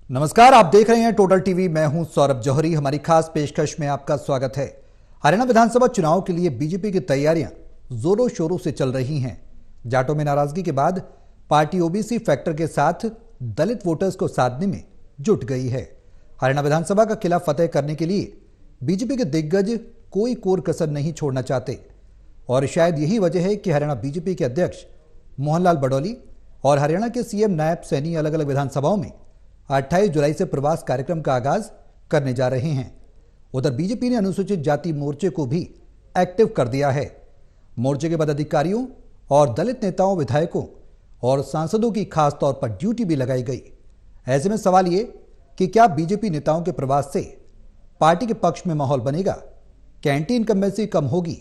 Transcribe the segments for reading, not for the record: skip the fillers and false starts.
नमस्कार, आप देख रहे हैं टोटल टीवी। मैं हूं सौरभ जौहरी। हमारी खास पेशकश में आपका स्वागत है। हरियाणा विधानसभा चुनाव के लिए बीजेपी की तैयारियां जोरों शोरों से चल रही हैं। जाटों में नाराजगी के बाद पार्टी ओबीसी फैक्टर के साथ दलित वोटर्स को साधने में जुट गई है। हरियाणा विधानसभा का किला फतेह करने के लिए बीजेपी के दिग्गज कोई कोर कसर नहीं छोड़ना चाहते और शायद यही वजह है कि हरियाणा बीजेपी के अध्यक्ष मोहनलाल बडौली और हरियाणा के सीएम नायब सैनी अलग अलग विधानसभाओं में 28 जुलाई से प्रवास कार्यक्रम का आगाज करने जा रहे हैं। उधर बीजेपी ने अनुसूचित जाति मोर्चे को भी एक्टिव कर दिया है। मोर्चे के पदाधिकारियों और दलित नेताओं, विधायकों और सांसदों की खास तौर पर ड्यूटी भी लगाई गई। ऐसे में सवाल ये कि क्या बीजेपी नेताओं के प्रवास से पार्टी के पक्ष में माहौल बनेगा? क्या एंटी इनकम्बेंसी कम होगी?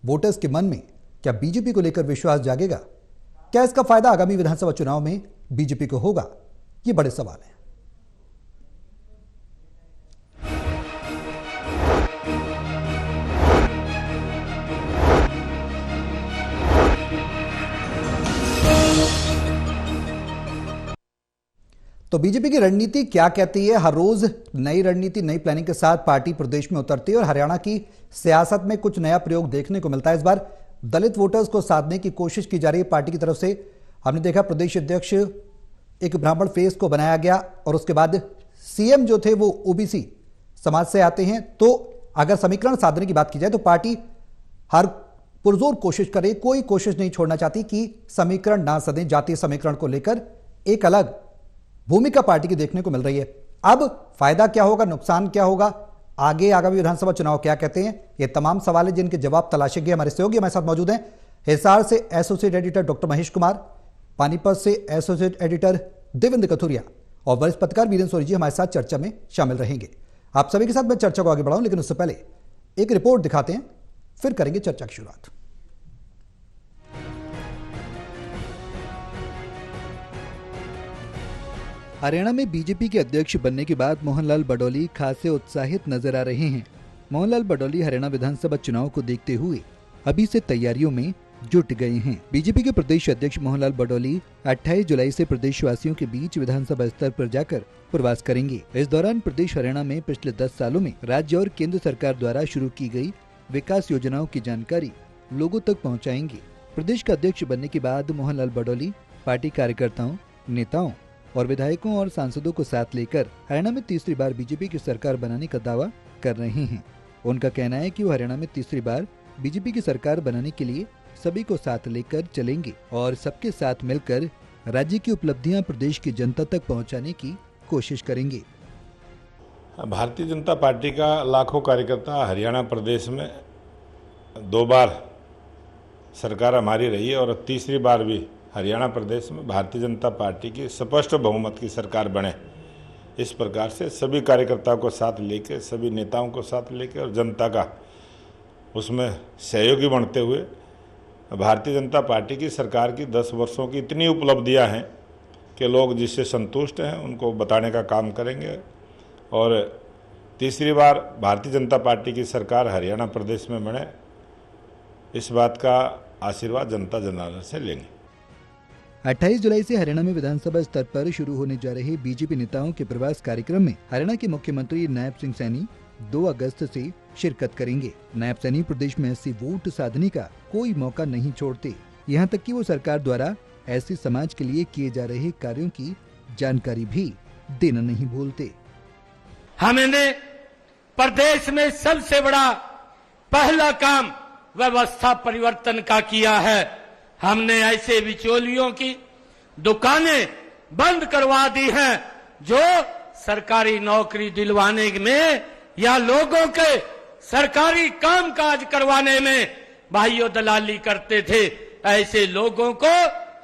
वोटर्स के मन में क्या बीजेपी को लेकर विश्वास जागेगा? क्या इसका फायदा आगामी विधानसभा चुनाव में बीजेपी को होगा? ये बड़े सवाल हैं। तो बीजेपी की रणनीति क्या कहती है? हर रोज नई रणनीति, नई प्लानिंग के साथ पार्टी प्रदेश में उतरती है और हरियाणा की सियासत में कुछ नया प्रयोग देखने को मिलता है। इस बार दलित वोटर्स को साधने की कोशिश की जा रही है पार्टी की तरफ से। हमने देखा प्रदेश अध्यक्ष एक ब्राह्मण फेस को बनाया गया और उसके बाद सीएम जो थे वो ओबीसी समाज से आते हैं। तो अगर समीकरण साधने की बात की जाए तो पार्टी हर पुरजोर कोशिश करे, कोई कोशिश नहीं छोड़ना चाहती कि समीकरण ना सदें। जातीय समीकरण को लेकर एक अलग भूमिका पार्टी की देखने को मिल रही है। अब फायदा क्या होगा, नुकसान क्या होगा, आगे आगामी विधानसभा चुनाव क्या कहते हैं, ये तमाम सवाल है जिनके जवाब तलाशेंगे हमारे सहयोगी हमारे साथ मौजूद हैं। हिसार से associate editor doctor Mahesh Kumar, Panipat से एसोसिएट एडिटर देवेंद्र कथुरिया और वरिष्ठ पत्रकार वीरेंद्र सोरी जी हमारे साथ चर्चा में शामिल रहेंगे। आप सभी के साथ मैं चर्चा को आगे बढ़ाऊं, लेकिन उससे पहले एक रिपोर्ट दिखाते हैं, फिर करेंगे चर्चा की शुरुआत। हरियाणा में बीजेपी के अध्यक्ष बनने के बाद मोहनलाल बडौली खासे उत्साहित नजर आ रहे हैं। मोहनलाल बडौली हरियाणा विधानसभा चुनाव को देखते हुए अभी से तैयारियों में जुट गए हैं। बीजेपी के प्रदेश अध्यक्ष मोहनलाल बडौली 28 जुलाई से प्रदेशवासियों के बीच विधानसभा स्तर पर जाकर प्रवास करेंगे। इस दौरान प्रदेश हरियाणा में पिछले 10 सालों में राज्य और केंद्र सरकार द्वारा शुरू की गई विकास योजनाओं की जानकारी लोगों तक पहुँचाएंगे। प्रदेश का अध्यक्ष बनने के बाद मोहनलाल बडौली पार्टी कार्यकर्ताओं, नेताओं और विधायकों और सांसदों को साथ लेकर हरियाणा में तीसरी बार बीजेपी की सरकार बनाने का दावा कर रहे हैं। उनका कहना है कि वो हरियाणा में तीसरी बार बीजेपी की सरकार बनाने के लिए सभी को साथ लेकर चलेंगे और सबके साथ मिलकर राज्य की उपलब्धियां प्रदेश की जनता तक पहुंचाने की कोशिश करेंगे। भारतीय जनता पार्टी का लाखों कार्यकर्ता हरियाणा प्रदेश में 2 बार सरकार हमारी रही है और तीसरी बार भी हरियाणा प्रदेश में भारतीय जनता पार्टी की स्पष्ट बहुमत की सरकार बने, इस प्रकार से सभी कार्यकर्ताओं को साथ लेकर, सभी नेताओं को साथ लेकर और जनता का उसमें सहयोगी बनते हुए भारतीय जनता पार्टी की सरकार की 10 वर्षों की इतनी उपलब्धियां हैं कि लोग जिससे संतुष्ट हैं उनको बताने का काम करेंगे और तीसरी बार भारतीय जनता पार्टी की सरकार हरियाणा प्रदेश में बने, इस बात का आशीर्वाद जनता जनार्दन से लेंगे। 28 जुलाई से हरियाणा में विधानसभा स्तर पर शुरू होने जा रहे बीजेपी नेताओं के प्रवास कार्यक्रम में हरियाणा के मुख्यमंत्री नायब सिंह सैनी 2 अगस्त से शिरकत करेंगे। नायब सैनी प्रदेश में ऐसी वोट साधने का कोई मौका नहीं छोड़ते, यहाँ तक कि वो सरकार द्वारा ऐसे समाज के लिए किए जा रहे कार्यों की जानकारी भी देना नहीं भूलते। हमने प्रदेश में सबसे बड़ा पहला काम व्यवस्था परिवर्तन का किया है। हमने ऐसे बिचौलियों की दुकानें बंद करवा दी हैं जो सरकारी नौकरी दिलवाने में या लोगों के सरकारी कामकाज करवाने में भाइयों दलाली करते थे। ऐसे लोगों को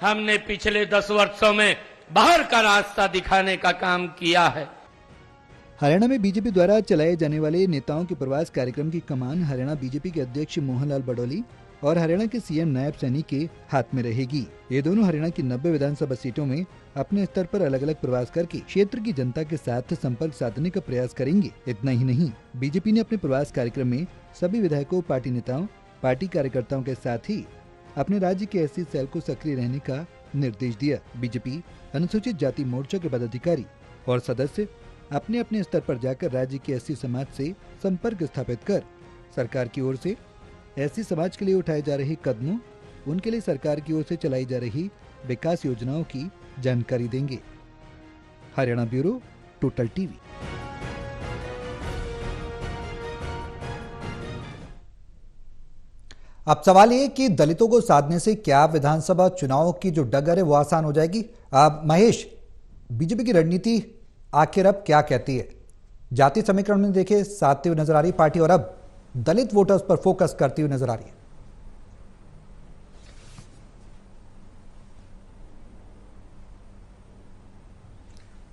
हमने पिछले 10 वर्षों में बाहर का रास्ता दिखाने का काम किया है। हरियाणा में बीजेपी द्वारा चलाए जाने वाले नेताओं के प्रवास कार्यक्रम की कमान हरियाणा बीजेपी के अध्यक्ष मोहनलाल बडौली और हरियाणा के सीएम नायब सैनी के हाथ में रहेगी। ये दोनों हरियाणा की 90 विधानसभा सीटों में अपने स्तर पर अलग अलग प्रवास करके क्षेत्र की जनता के साथ संपर्क साधने का प्रयास करेंगे। इतना ही नहीं, बीजेपी ने अपने प्रवास कार्यक्रम में सभी विधायकों, पार्टी नेताओं, पार्टी कार्यकर्ताओं के साथ ही अपने राज्य के एससी सेल को सक्रिय रहने का निर्देश दिया। बीजेपी अनुसूचित जाति मोर्चा के पदाधिकारी और सदस्य अपने अपने स्तर पर जाकर राज्य के एससी समाज से संपर्क स्थापित कर सरकार की ओर से एससी समाज के लिए उठाए जा रहे कदमों, उनके लिए सरकार की ओर से चलाई जा रही विकास योजनाओं की जानकारी देंगे। Haryana bureau, total TV. अब सवाल ये कि दलितों को साधने से क्या विधानसभा चुनाव की जो डगर है वो आसान हो जाएगी? महेश, बीजेपी की रणनीति आखिर अब क्या कहती है? जाति समीकरण में देखे साधती हुई नजर आ रही पार्टी और अब दलित वोटर्स पर फोकस करती हुई नजर आ रही है।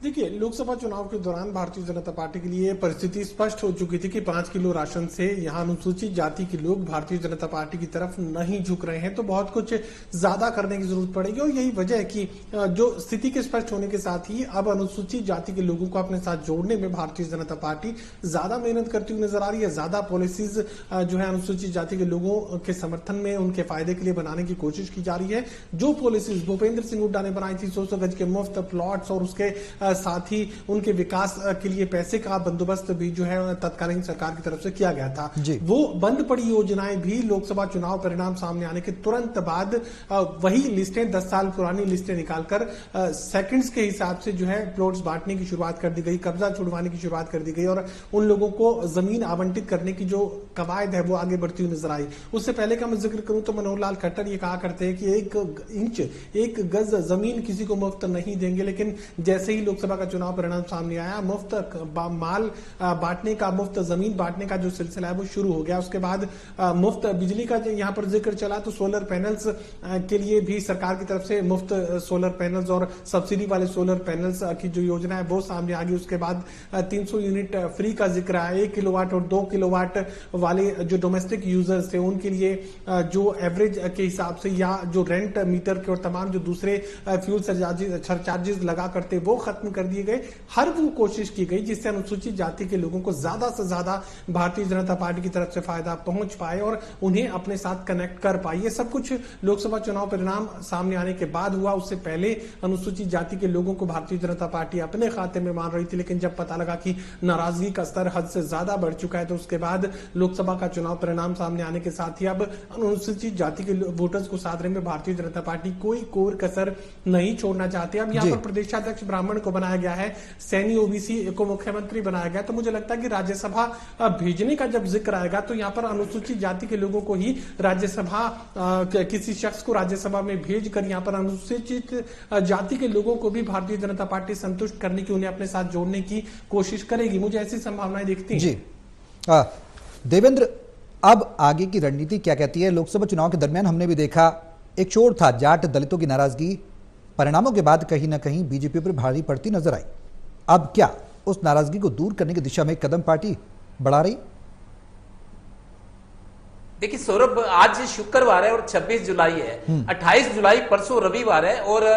देखिए, लोकसभा चुनाव के दौरान भारतीय जनता पार्टी के लिए परिस्थिति स्पष्ट हो चुकी थी कि 5 किलो राशन से यहां अनुसूचित जाति के लोग भारतीय जनता पार्टी की तरफ नहीं झुक रहे हैं, तो बहुत कुछ ज्यादा करने की जरूरत पड़ेगी। और यही वजह है कि जो स्थिति के स्पष्ट होने के साथ ही अब अनुसूचित जाति के लोगों को अपने साथ जोड़ने में भारतीय जनता पार्टी ज्यादा मेहनत करती हुई नजर आ रही है। ज्यादा पॉलिसीज जो है अनुसूचित जाति के लोगों के समर्थन में, उनके फायदे के लिए बनाने की कोशिश की जा रही है। जो पॉलिसीज भूपेंद्र सिंह हुड्डा ने बनाई थी, 100 गज के मुफ्त प्लॉट्स और उसके साथ ही उनके विकास के लिए पैसे का बंदोबस्त भी जो है तत्कालीन सरकार की तरफ से किया गया था, वो बंद पड़ी योजनाएं भी लोकसभा चुनाव परिणाम सामने आने के तुरंत बाद वही लिस्टें 10 साल पुरानी लिस्टें निकालकर सेकंड्स के हिसाब से जो है प्लॉट्स बांटने की शुरुआत कर दी गई, कब्जा छुड़वाने की शुरुआत कर दी गई और उन लोगों को जमीन आवंटित करने की जो कवायद है वो आगे बढ़ती हुई नजर आई। उससे पहले का मैं जिक्र करूं तो मनोहर लाल खट्टर ये कहा करते हैं कि 1 इंच 1 गज जमीन किसी को मुफ्त नहीं देंगे, लेकिन जैसे ही लोकसभा का चुनाव परिणाम सामने आया, मुफ्त माल बांटने का, मुफ्त जमीन बांटने का जो सिलसिला है वो शुरू हो गया। उसके बाद मुफ्त बिजली का यहां पर जिक्र चला तो सोलर पैनल्स के लिए भी सरकार की तरफ से मुफ्त सोलर पैनल्स और सब्सिडी वाले सोलर पैनल्स की जो योजना है वो सामने आ गई। उसके बाद 300 यूनिट फ्री का जिक्र आया। 1 किलोवाट और 2 किलोवाट वाले जो डोमेस्टिक यूजर्स थे उनके लिए जो एवरेज के हिसाब से या जो रेंट मीटर के और तमाम जो दूसरे फ्यूल सरचार्जेस लगा करते वो खत्म कर दिए गए। हर वो कोशिश की गई जिससे अनुसूचित जाति के लोगों को ज्यादा से ज्यादा भारतीय जनता पार्टी की तरफ से फायदा पहुंच पाए और उन्हें अपने साथ कनेक्ट कर पाए। ये सब कुछ लोकसभा चुनाव परिणाम सामने आने के बाद हुआ। उससे पहले अनुसूचित जाति के लोगों को भारतीय जनता पार्टी अपने खाते में मान रही थी, लेकिन जब पता लगा कि नाराजगी का स्तर हद से ज्यादा बढ़ चुका है तो उसके बाद लोकसभा का चुनाव परिणाम सामने आने के साथ ही अब अनुसूचित जाति के वोटर्स को साधने में भारतीय जनता पार्टी कोई कोर कसर नहीं छोड़ना चाहती। अब यहाँ पर प्रदेशाध्यक्ष ब्राह्मण को बनाया गया है, सैनी ओबीसी को मुख्यमंत्री बनाया गया, तो मुझे लगता है कि राज्यसभा भेजने का जब जिक्र आएगा तो यहाँ पर अनुसूचित जाति के लोगों को ही राज्यसभा, किसी शख्स को राज्यसभा में भेजकर यहाँ पर अनुसूचित जाति के लोगों को भी भारतीय जनता पार्टी संतुष्ट करने की, उन्हें अपने साथ जोड़ने की कोशिश करेगी। मुझे ऐसी संभावनाएं दिखती हैं। जी देवेंद्र, अब आगे की रणनीति क्या कहती है? लोकसभा चुनाव के दरमियान हमने भी देखा एक शोर था, जाट दलितों की नाराजगी परिणामों के बाद कहीं ना कहीं बीजेपी पर भारी पड़ती नजर आई। अब क्या उस नाराजगी को दूर करने की दिशा में कदम पार्टी बढ़ा रही? देखिए सौरभ, आज शुक्रवार है और 26 जुलाई है। 28 जुलाई परसों रविवार है और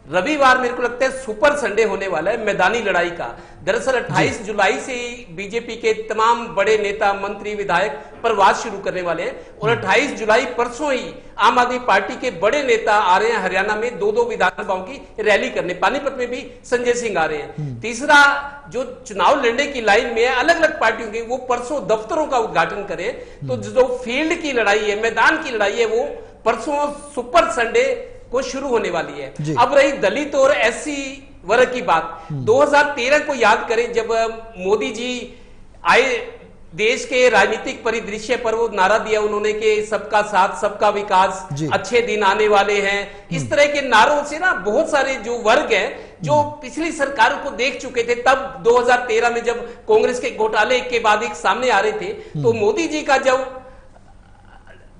रविवार मेरे को लगता है सुपर संडे होने वाला है मैदानी लड़ाई का। दरअसल 28 जुलाई से ही बीजेपी के तमाम बड़े नेता, मंत्री, विधायक प्रवास शुरू करने वाले हैं और 28 जुलाई परसों ही आम आदमी पार्टी के बड़े नेता आ रहे हैं हरियाणा में 2-2 विधानसभाओं की रैली करने। पानीपत में भी संजय सिंह आ रहे हैं। तीसरा, जो चुनाव लड़ने की लाइन में है अलग अलग पार्टियों की, वो परसों दफ्तरों का उद्घाटन करें। तो जो फील्ड की लड़ाई है, मैदान की लड़ाई है, वो परसों सुपर संडे को शुरू होने वाली है। अब रही दलित और एससी वर्ग की बात, 2013 को याद करें जब मोदी जी आए, देश के राजनीतिक परिदृश्य पर वो नारा दिया उन्होंने कि सबका साथ सबका विकास, अच्छे दिन आने वाले हैं। इस तरह के नारों से ना बहुत सारे जो वर्ग हैं जो पिछली सरकारों को देख चुके थे, तब 2013 में जब कांग्रेस के घोटाले के बाद एक सामने आ रहे थे, तो मोदी जी का जब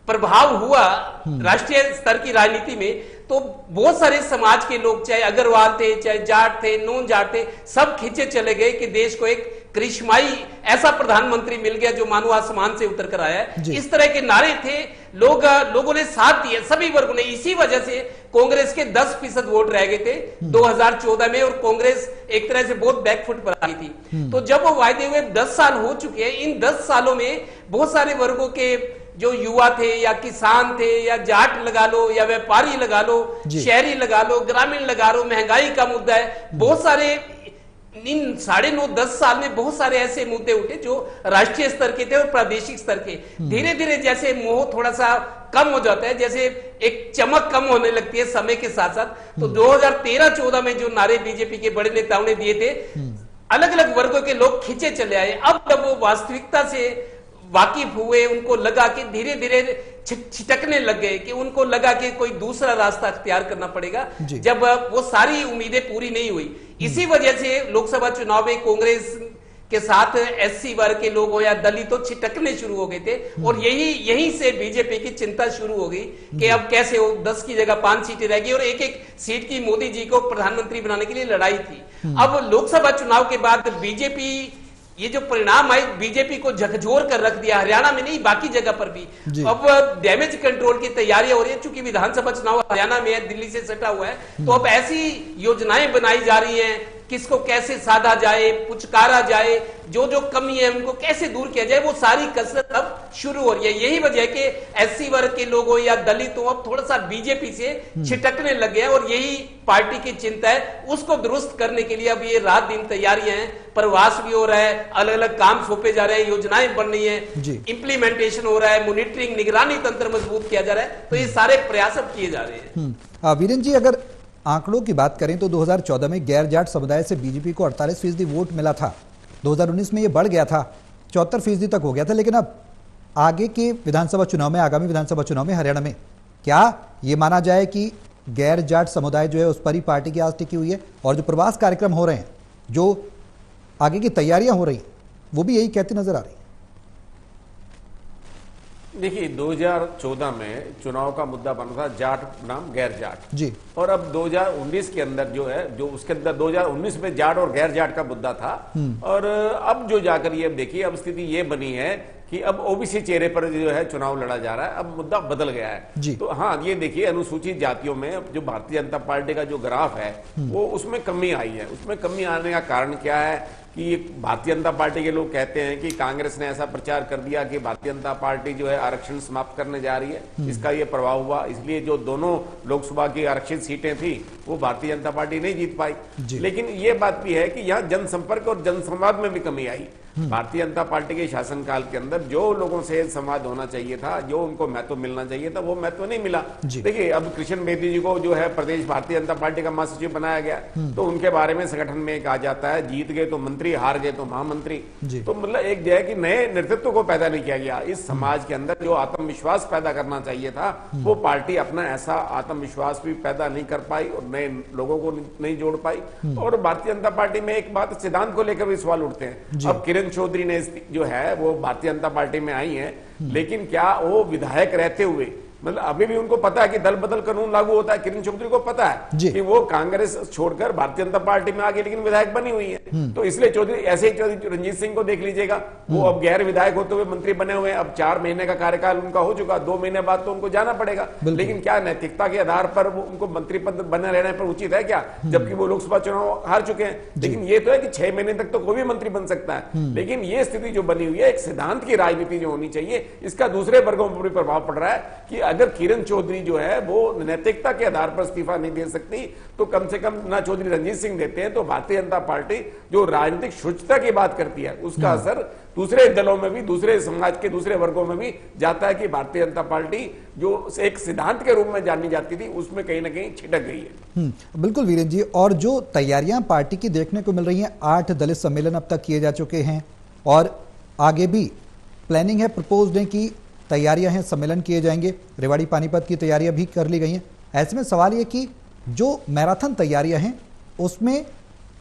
प्रभाव हुआ राष्ट्रीय स्तर की राजनीति में, तो बहुत सारे समाज के लोग, चाहे अग्रवाल थे, चाहे जाट थे, नॉन जाट थे, सब खींचे चले गए कि देश को एक करिश्माई ऐसा प्रधानमंत्री मिल गया जो मानो आसमान से उतर कर आया है। इस तरह के नारे थे, लोगों ने साथ दिया, सभी वर्गों ने। इसी वजह से कांग्रेस के 10% वोट रह गए थे 2014 में और कांग्रेस एक तरह से बहुत बैकफुट पर आ गई थी। तो जब वो वायदे हुए 10 साल हो चुके हैं, इन 10 सालों में बहुत सारे वर्गों के जो युवा थे या किसान थे या जाट लगा लो या व्यापारी लगा लो, शहरी लगा लो, ग्रामीण लगा लो, महंगाई का मुद्दा है, बहुत सारे इन 9.5-10 साल में बहुत सारे ऐसे मुद्दे उठे जो राष्ट्रीय स्तर के थे और प्रादेशिक स्तर के। धीरे धीरे जैसे मोह थोड़ा सा कम हो जाता है, जैसे एक चमक कम होने लगती है समय के साथ साथ। तो 2013-14 में जो नारे बीजेपी के बड़े नेताओं ने दिए थे, अलग अलग वर्गों के लोग खींचे चले आए। अब जब वो वास्तविकता से वाकिफ हुए, उनको लगा कि धीरे धीरे छिटकने लग गए, कि उनको लगा कि कोई दूसरा रास्ता अख्तियार करना पड़ेगा, जब वो सारी उम्मीदें पूरी नहीं हुई। इसी वजह से लोकसभा चुनाव में कांग्रेस के साथ एससी वर्ग के लोग हो या दलित तो छिटकने शुरू हो गए थे। और यहीं से बीजेपी की चिंता शुरू हो गई कि अब कैसे हो, 10 की जगह 5 सीटें रह गई और एक एक सीट की मोदी जी को प्रधानमंत्री बनाने के लिए लड़ाई थी। अब लोकसभा चुनाव के बाद बीजेपी, ये जो परिणाम आए, बीजेपी को झकझोर कर रख दिया, हरियाणा में नहीं बाकी जगह पर भी। अब डैमेज कंट्रोल की तैयारियां हो रही है, चूंकि विधानसभा चुनाव हरियाणा में है, दिल्ली से सटा हुआ है, तो अब ऐसी योजनाएं बनाई जा रही हैं, किसको कैसे साधा जाए, पुचकारा जाए, जो जो कमी है उनको कैसे दूर किया जाए, वो सारी कसरत अब शुरू हो रही है। यही वजह है कि एससी वर्ग के लोग हो या दलित हो, अब थोड़ा सा बीजेपी से छिटकने लग गए, और यही पार्टी की चिंता है। उसको दुरुस्त करने के लिए अब ये रात दिन तैयारियां हैं, प्रवास भी हो रहा है, अलग अलग काम सौंपे जा रहे हैं, योजनाएं बन रही है, इंप्लीमेंटेशन हो रहा है, मॉनिटरिंग निगरानी तंत्र मजबूत किया जा रहा है। तो ये सारे प्रयास अब किए जा रहे हैं। वीरेंद्र जी, अगर आंकड़ों की बात करें तो 2014 में गैर जाट समुदाय से बीजेपी को 48% वोट मिला था। 2019 में ये बढ़ गया था, 74% तक हो गया था। लेकिन अब आगे के विधानसभा चुनाव में, आगामी विधानसभा चुनाव में हरियाणा में क्या ये माना जाए कि गैर जाट समुदाय जो है उस पर ही पार्टी की आस टिकी हुई है, और जो प्रवास कार्यक्रम हो रहे हैं, जो आगे की तैयारियां हो रही हैं, वो भी यही कहती नजर आ रही है? देखिए, 2014 में चुनाव का मुद्दा बना था जाट बनाम गैर जाट जी, और अब 2019 के अंदर जो है, जो उसके अंदर 2019 में जाट और गैर जाट का मुद्दा था। और अब जो जाकर ये देखिए, अब स्थिति ये बनी है कि अब ओबीसी चेहरे पर जो है चुनाव लड़ा जा रहा है। अब मुद्दा बदल गया है। तो हाँ, ये देखिए, अनुसूचित जातियों में जो भारतीय जनता पार्टी का जो ग्राफ है, वो उसमें कमी आई है। उसमें कमी आने का कारण क्या है कि भारतीय जनता पार्टी के लोग कहते हैं कि कांग्रेस ने ऐसा प्रचार कर दिया कि भारतीय जनता पार्टी जो है आरक्षण समाप्त करने जा रही है, इसका ये प्रभाव हुआ। इसलिए जो दोनों लोकसभा की आरक्षित सीटें थी वो भारतीय जनता पार्टी नहीं जीत पाई। लेकिन ये बात भी है कि यहाँ जनसंपर्क और जनसंवाद में भी कमी आई। भारतीय जनता पार्टी के शासनकाल के अंदर जो लोगों से संवाद होना चाहिए था, जो उनको महत्व मिलना चाहिए था, वो महत्व नहीं मिला। देखिए, अब कृष्ण बेदी जी को जो है प्रदेश भारतीय जनता पार्टी का महासचिव बनाया गया, तो उनके बारे में संगठन में कहा जाता है, जीत गए तो मंत्री, हार गए तो महामंत्री। तो मतलब एक जो है कि नए नेतृत्व को पैदा नहीं किया गया। इस समाज के अंदर जो आत्मविश्वास पैदा करना चाहिए था, वो पार्टी अपना ऐसा आत्मविश्वास भी पैदा नहीं कर पाई और नए लोगों को नहीं जोड़ पाई। और भारतीय जनता पार्टी में एक बात, सिद्धांत को लेकर भी सवाल उठते हैं। अब किरण चौधरी ने जो है वो भारतीय जनता पार्टी में आई हैं, लेकिन क्या वो विधायक रहते हुए, मतलब अभी भी उनको पता है कि दल बदल कानून लागू होता है? किरण चौधरी को पता है कि वो कांग्रेस छोड़कर भारतीय जनता पार्टी में आ गई, लेकिन विधायक बनी हुई है। तो इसलिए चौधरी, ऐसे ही रंजीत सिंह को देख लीजिएगा, वो अब गैर विधायक होते हुए मंत्री बने हुए हैं। अब 4 महीने का कार्यकाल उनका हो चुका, 2 महीने बाद तो उनको जाना पड़ेगा। लेकिन क्या नैतिकता के आधार पर वो उनको मंत्री पद बने रहने पर उचित है क्या, जबकि वो लोकसभा चुनाव हार चुके हैं? लेकिन ये तो है कि 6 महीने तक तो कोई भी मंत्री बन सकता है। लेकिन ये स्थिति जो बनी हुई है, एक सिद्धांत की राजनीति जो होनी चाहिए, इसका दूसरे वर्गों पर भी प्रभाव पड़ रहा है कि अगर किरण चौधरी जो है वो नैतिकता के आधार पर इस्तीफा नहीं दे सकती, तो कम से कम ना चौधरी रंजीत सिंह देते हैं, तो भारतीय जनता पार्टी जो राजनीतिक शुचिता की बात करती है, उसका असर दूसरे दलों में भी, दूसरे समाज के दूसरे वर्गों में भी जाता है कि भारतीय जनता पार्टी जो एक सिद्धांत के रूप में जानी जाती थी, उसमें कहीं ना कहीं छिटक गई है। बिल्कुल वीरेंद्र जी, और जो तैयारियां पार्टी की देखने को मिल रही हैं, 8 दलित सम्मेलन अब तक किए जा चुके हैं और आगे भी प्लानिंग है, प्रपोज्ड है कि तैयारियां हैं, सम्मेलन किए जाएंगे। रेवाड़ी पानीपत की तैयारियां भी कर ली गई हैं। ऐसे में सवाल ये कि जो मैराथन तैयारियां हैं उसमें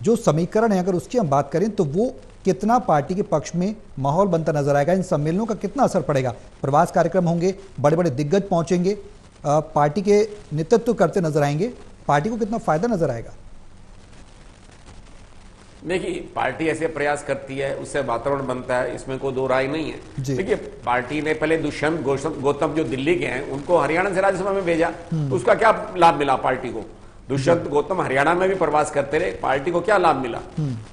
जो समीकरण है, अगर उसकी हम बात करें तो वो कितना पार्टी के पक्ष में माहौल बनता नजर आएगा? इन सम्मेलनों का कितना असर पड़ेगा? प्रवास कार्यक्रम होंगे, बड़े बड़े दिग्गज पहुंचेंगे, पार्टी के नेतृत्व करते नजर आएंगे, पार्टी को कितना फायदा नजर आएगा? देखिए, पार्टी ऐसे प्रयास करती है, उससे वातावरण बनता है, इसमें कोई दो राय नहीं है। देखिए, पार्टी ने पहले दुष्यंत गौतम जो दिल्ली के हैं, उनको हरियाणा से राज्यसभा में भेजा, तो उसका क्या लाभ मिला पार्टी को? दुष्यंत गौतम हरियाणा में भी प्रवास करते रहे, पार्टी को क्या लाभ मिला?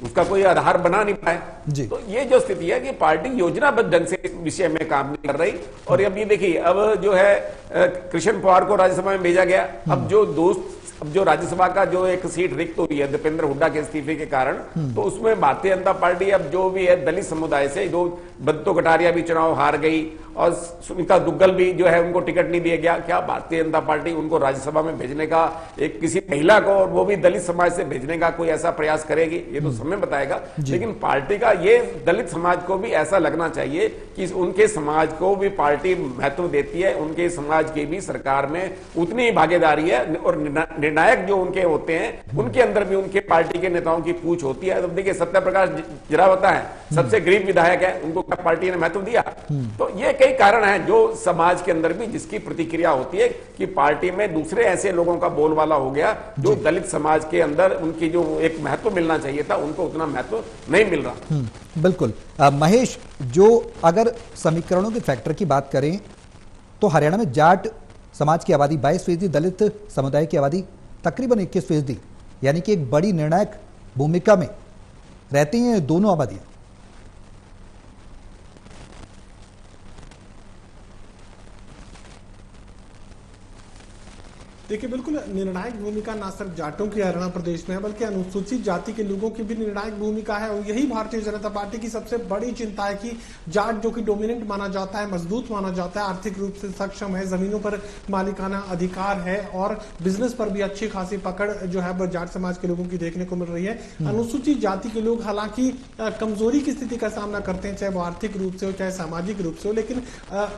उसका कोई आधार बना नहीं पाए। तो ये जो स्थिति है कि पार्टी योजनाबद्ध ढंग से इस विषय में काम नहीं कर रही। और अब ये देखिए, अब जो है कृष्ण पवार को राज्यसभा में भेजा गया, अब जो दोस्त अब जो राज्यसभा का जो एक सीट रिक्त हुई है दीपेंद्र हुड्डा के इस्तीफे के कारण, तो उसमें भारतीय जनता पार्टी अब जो भी है दलित समुदाय से, जो बंतो कटारिया भी चुनाव हार गई और सुनीता दुग्गल भी जो है उनको टिकट नहीं दिया गया, क्या भारतीय जनता पार्टी उनको राज्यसभा में भेजने का, एक किसी महिला को और वो भी दलित समाज से भेजने का कोई ऐसा प्रयास करेगी? ये तो समय बताएगा। लेकिन पार्टी का ये दलित समाज को भी ऐसा लगना चाहिए कि उनके समाज को भी पार्टी महत्व देती है, उनके समाज की भी सरकार में उतनी ही भागीदारी है और निर्णायक जो उनके होते हैं उनके अंदर भी उनके पार्टी के नेताओं की पूछ होती है। तो देखिए सत्य प्रकाश जरावता है, सबसे गरीब विधायक है, उनको क्या पार्टी ने महत्व दिया? तो ये कई कारण हैं जो समाज के अंदर भी जिसकी प्रतिक्रिया होती है कि पार्टी में दूसरे ऐसे लोगों का बोलबाला हो गया जो दलित समाज के अंदर उनकी जो एक महत्व मिलना चाहिए था उनको उतना महत्व नहीं मिल रहा। बिल्कुल। महेश, जो अगर समीकरणों के फैक्टर की बात करें तो हरियाणा में जाट समाज की आबादी 22%, दलित समुदाय की आबादी तकरीबन 21%, यानी कि एक बड़ी निर्णायक भूमिका में रहती हैं दोनों आबादियां। देखिए, बिल्कुल निर्णायक भूमिका ना सिर्फ जाटों की हरियाणा प्रदेश में है बल्कि अनुसूचित जाति के लोगों की भी निर्णायक भूमिका है। और यही भारतीय जनता पार्टी की सबसे बड़ी चिंता है कि जाट जो कि डोमिनेंट माना जाता है, मजबूत माना जाता है, आर्थिक रूप से सक्षम है, जमीनों पर मालिकाना अधिकार है और बिजनेस पर भी अच्छी खासी पकड़ जो है जाट समाज के लोगों की देखने को मिल रही है। अनुसूचित जाति के लोग हालांकि कमजोरी की स्थिति का सामना करते हैं, चाहे वो आर्थिक रूप से हो चाहे सामाजिक रूप से हो, लेकिन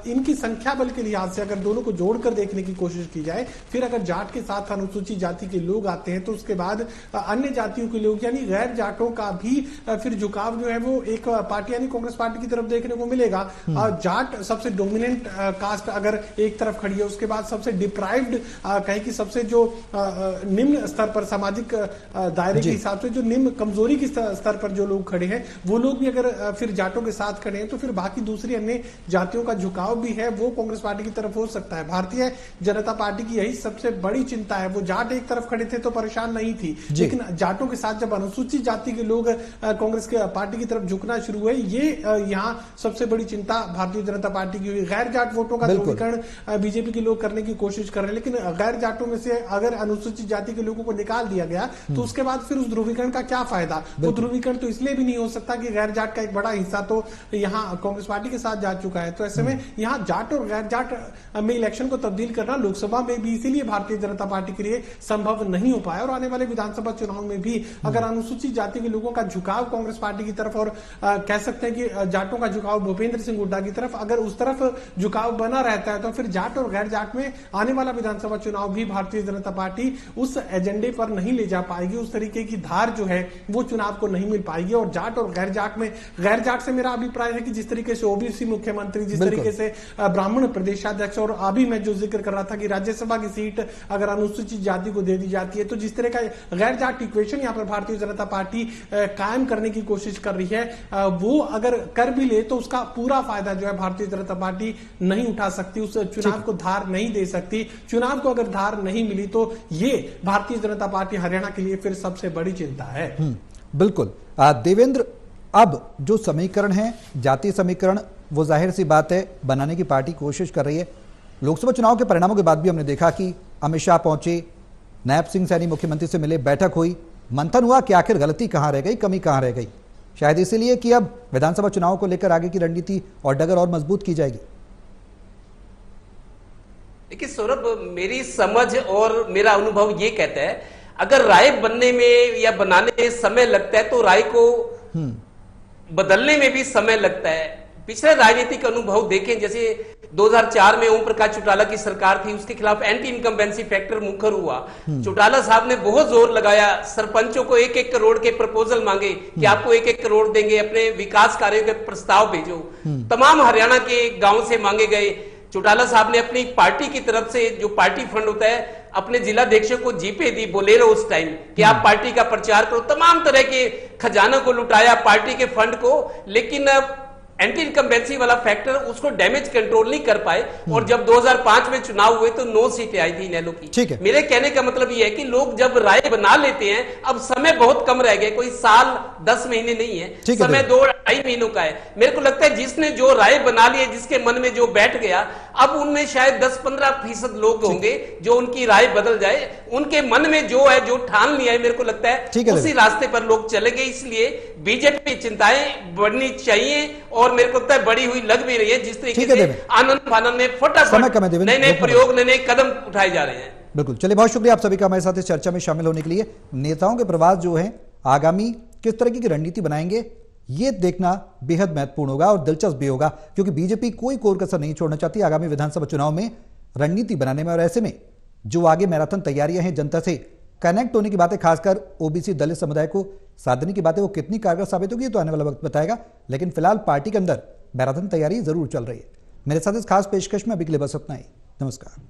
इनकी संख्या बल के लिहाज से अगर दोनों को जोड़कर देखने की कोशिश की जाए, फिर अगर जाट के साथ अनुसूचित जाति के लोग आते हैं तो उसके बाद अन्य जातियों के लोग यानी गैर जाटों का भी फिर झुकाव जो है वो एक पार्टी यानी कांग्रेस पार्टी की तरफ देखने को मिलेगा। जाट सबसे डोमिनेंट कास्ट अगर एक तरफ खड़ी है, उसके बाद सबसे डिप्राइव्ड कहीं की सबसे जो निम्न स्तर पर सामाजिक दायरे के हिसाब से जो निम्न कमजोरी के स्तर पर जो लोग खड़े हैं वो लोग भी अगर फिर जाटों के साथ खड़े हैं तो फिर बाकी दूसरी अन्य जातियों का झुकाव भी है वो कांग्रेस पार्टी की तरफ हो सकता है। भारतीय जनता पार्टी की यही सबसे बड़ी चिंता है। वो जाट एक तरफ खड़े थे तो परेशान नहीं थी, लेकिन जाटों के साथ जब अनुसूचित जाति के लोग कांग्रेस के पार्टी की तरफ झुकना शुरू हुए, ये यहाँ सबसे बड़ी चिंता भारतीय जनता पार्टी की हुई। गैर जाट वोटों का ध्रुवीकरण बीजेपी के लोग करने की कोशिश कर रहे हैं, लेकिन गैर जाटों में से अगर अनुसूचित जाति के लोगों को निकाल दिया गया तो उसके बाद फिर उस ध्रुवीकरण का क्या फायदा? वो ध्रुवीकरण तो इसलिए भी नहीं हो सकता कि गैर जाट का एक बड़ा हिस्सा तो यहाँ कांग्रेस पार्टी के साथ जा चुका है। तो ऐसे में यहाँ जाट और गैर जाट में इलेक्शन को तब्दील करना लोकसभा में भी इसीलिए भारतीय जनता पार्टी के लिए संभव नहीं हो पाया। और आने वाले विधानसभा चुनाव में भी अगर अनुसूचित जाति के लोगों का झुकाव कांग्रेस पार्टी की तरफ और कह सकते हैं कि जाटों का झुकाव भूपेंद्र सिंह हुड्डा की तरफ, अगर उस तरफ झुकाव बना रहता है तो फिर जाट और गैर जाट में आने वाला विधानसभा चुनाव भी भारतीय जनता पार्टी उस एजेंडे पर नहीं ले जा पाएगी, उस तरीके की धार जो है वो चुनाव को नहीं मिल पाएगी। और जाट और गैर जाट में, गैर जाट से मेरा अभिप्राय है कि जिस तरीके से ओबीसी मुख्यमंत्री, जिस तरीके से ब्राह्मण प्रदेशाध्यक्ष, और अभी मैं जो जिक्र कर रहा था कि राज्यसभा की सीट अगर अनुसूचित जाति को दे दी जाती है, तो जिस तरह का गैर जाट इक्वेशन यहाँ पर भारतीय जनता पार्टी कायम करने की कोशिश कर रही है, वो अगर कर भी ले तो उसका पूरा फायदा जो है भारतीय जनता पार्टी नहीं उठा सकती, उस चुनाव को धार नहीं दे सकती। चुनाव को अगर धार नहीं मिली तो ये भारतीय जनता पार्टी हरियाणा के लिए फिर सबसे बड़ी चिंता है। बिल्कुल। देवेंद्र, अब जो समीकरण है जातीय समीकरण, वो जाहिर सी बात है बनाने की पार्टी कोशिश कर रही है। लोकसभा चुनाव के परिणामों के बाद भी हमने देखा कि अमित शाह पहुंचे, नायब सिंह सैनी मुख्यमंत्री से मिले, बैठक हुई, मंथन हुआ कि आखिर गलती कहां रह गई, कमी कहां रह गई। शायद इसीलिए कि अब विधानसभा चुनाव को लेकर आगे की रणनीति और डगर और मजबूत की जाएगी। देखिए सौरभ, मेरी समझ और मेरा अनुभव ये कहता है अगर राय बनने में या बनाने में समय लगता है तो राय को बदलने में भी समय लगता है। पिछले राजनीतिक अनुभव देखें, जैसे 2004 में ओम प्रकाश चौटाला की सरकार थी, उसके खिलाफ एंटी इनकम्बेंसी फैक्टर मुखर हुआ। चौटाला साहब ने बहुत जोर लगाया, सरपंचों को 1-1 करोड़ के प्रपोजल मांगे कि आपको 1-1 करोड़ देंगे, अपने विकास कार्यों के प्रस्ताव भेजो। तमाम हरियाणा के गांव से मांगे गए। चौटाला साहब ने अपनी पार्टी की तरफ से जो पार्टी फंड होता है अपने जिलाध्यक्षों को जीपे दी, बोलेरो उस टाइम कि आप पार्टी का प्रचार करो। तमाम तरह के खजाना को लुटाया, पार्टी के फंड को। लेकिन एंटी इनकम्बेंसी वाला फैक्टर उसको डैमेज कंट्रोल नहीं कर पाए। और जब 2005 में चुनाव हुए तो 9 सीटें आई थी इनेलो की। मेरे कहने का मतलब ये है कि लोग जब राय बना लेते हैं, अब समय बहुत कम रह गए, कोई साल 10 महीने नहीं है, समय 2-2.5 महीनों का है। मेरे को लगता है जिसने जो राय बना ली है, जिसके मन में जो बैठ गया, अब उनमें शायद 10-15% लोग होंगे जो उनकी राय बदल जाए। उनके मन में जो है, जो ठान लिया है, मेरे को लगता है उसी रास्ते पर लोग चलेंगे। इसलिए बीजेपी चिंताएं बढ़नी चाहिए और मेरे को लगता है बड़ी हुई लग भी रही है। जिस तरीके से आनंद फानंद में फटाफट नए प्रयोग, नए कदम उठाए जा रहे हैं। बिल्कुल, चलिए बहुत शुक्रिया आप सभी का हमारे साथ इस चर्चा में शामिल होने के लिए। नेताओं के प्रवास जो है आगामी किस तरह की रणनीति बनाएंगे, ये देखना बेहद महत्वपूर्ण होगा और दिलचस्प भी होगा, क्योंकि बीजेपी कोई कोर कसर नहीं छोड़ना चाहती आगामी विधानसभा चुनाव में रणनीति बनाने में। और ऐसे में जो आगे मैराथन तैयारियां हैं, जनता से कनेक्ट होने की बातें, खासकर ओबीसी दलित समुदाय को साधने की बातें, वो कितनी कारगर साबित होगी तो आने वाला वक्त बताएगा। लेकिन फिलहाल पार्टी के अंदर मैराथन तैयारी जरूर चल रही है। मेरे साथ इस खास पेशकश में अभी के लिए बस इतना ही। नमस्कार।